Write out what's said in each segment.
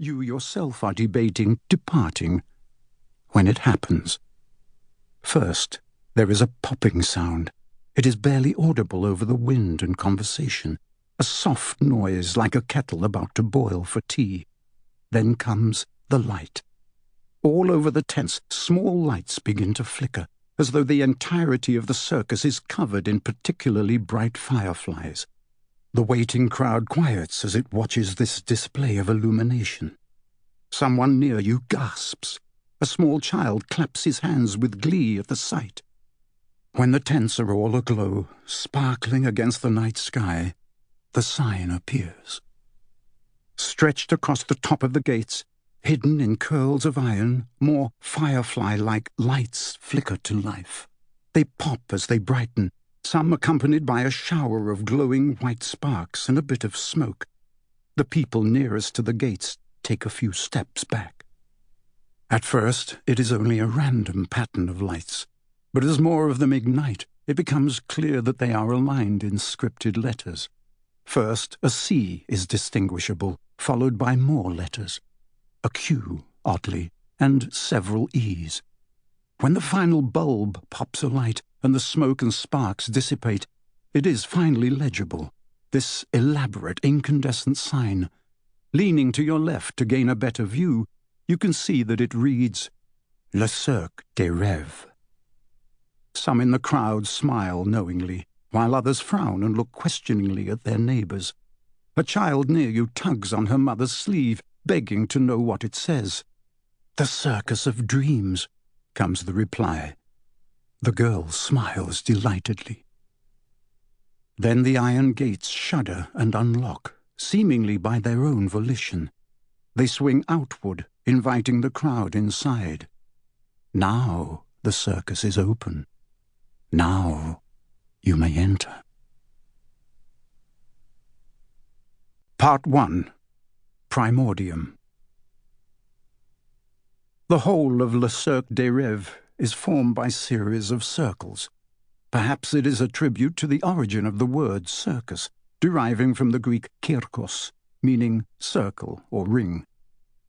You yourself are debating departing when it happens. First, there is a popping sound. It is barely audible over the wind and conversation, a soft noise like a kettle about to boil for tea. Then comes the light. All over the tents, small lights begin to flicker, as though the entirety of the circus is covered in particularly bright fireflies. The waiting crowd quiets as it watches this display of illumination. Someone near you gasps. A small child claps his hands with glee at the sight. When the tents are all aglow, sparkling against the night sky, the sign appears. Stretched across the top of the gates, hidden in curls of iron, more firefly-like lights flicker to life. They pop as they brighten, some accompanied by a shower of glowing white sparks and a bit of smoke. The people nearest to the gates take a few steps back. At first, it is only a random pattern of lights, but as more of them ignite, it becomes clear that they are aligned in scripted letters. First, a C is distinguishable, followed by more letters. A Q, oddly, and several E's. When the final bulb pops alight and the smoke and sparks dissipate, it is finally legible, this elaborate incandescent sign. Leaning to your left to gain a better view, you can see that it reads, Le Cirque des Rêves. Some in the crowd smile knowingly, while others frown and look questioningly at their neighbours. A child near you tugs on her mother's sleeve, begging to know what it says. The Circus of Dreams, comes the reply. The girl smiles delightedly. Then the iron gates shudder and unlock, seemingly by their own volition. They swing outward, inviting the crowd inside. Now the circus is open. Now you may enter. Part 1. Primordium. The whole of Le Cirque des Rêves is formed by series of circles. Perhaps it is a tribute to the origin of the word circus, deriving from the Greek kyrkos, meaning circle or ring.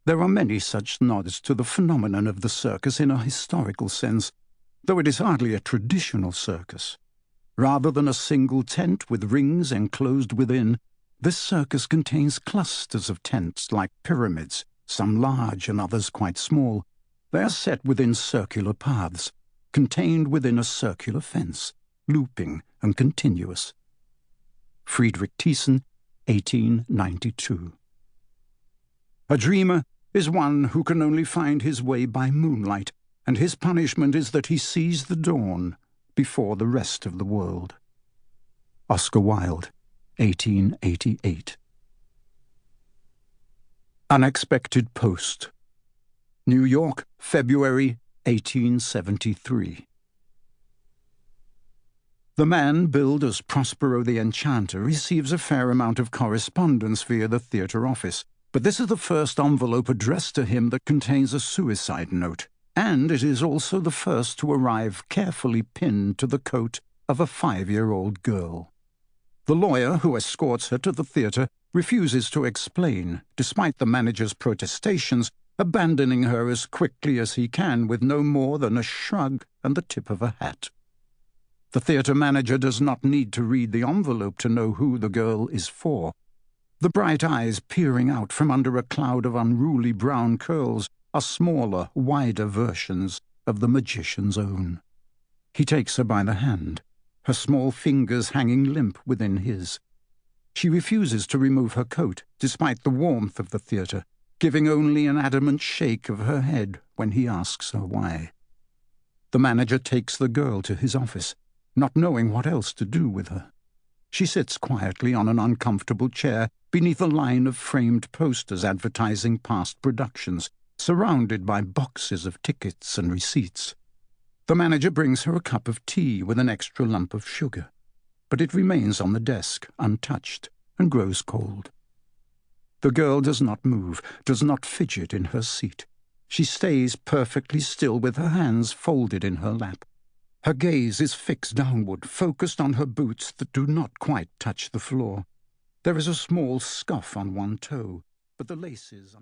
There are many such nods to the phenomenon of the circus in a historical sense, though it is hardly a traditional circus. Rather than a single tent with rings enclosed within, this circus contains clusters of tents like pyramids, some large and others quite small. They are set within circular paths, contained within a circular fence, looping and continuous. Friedrich Thyssen, 1892. A dreamer is one who can only find his way by moonlight, and his punishment is that he sees the dawn before the rest of the world. Oscar Wilde, 1888. Unexpected Post. New York, February 1873. The man billed as Prospero the Enchanter receives a fair amount of correspondence via the theatre office, but this is the first envelope addressed to him that contains a suicide note, and it is also the first to arrive carefully pinned to the coat of a 5-year-old girl. The lawyer who escorts her to the theatre refuses to explain, despite the manager's protestations, abandoning her as quickly as he can with no more than a shrug and the tip of a hat. The theatre manager does not need to read the envelope to know who the girl is for. The bright eyes peering out from under a cloud of unruly brown curls are smaller, wider versions of the magician's own. He takes her by the hand, her small fingers hanging limp within his. She refuses to remove her coat, despite the warmth of the theatre, giving only an adamant shake of her head when he asks her why. The manager takes the girl to his office, not knowing what else to do with her. She sits quietly on an uncomfortable chair beneath a line of framed posters advertising past productions, surrounded by boxes of tickets and receipts. The manager brings her a cup of tea with an extra lump of sugar, but it remains on the desk, untouched, and grows cold. The girl does not move, does not fidget in her seat. She stays perfectly still with her hands folded in her lap. Her gaze is fixed downward, focused on her boots that do not quite touch the floor. There is a small scuff on one toe, but the laces...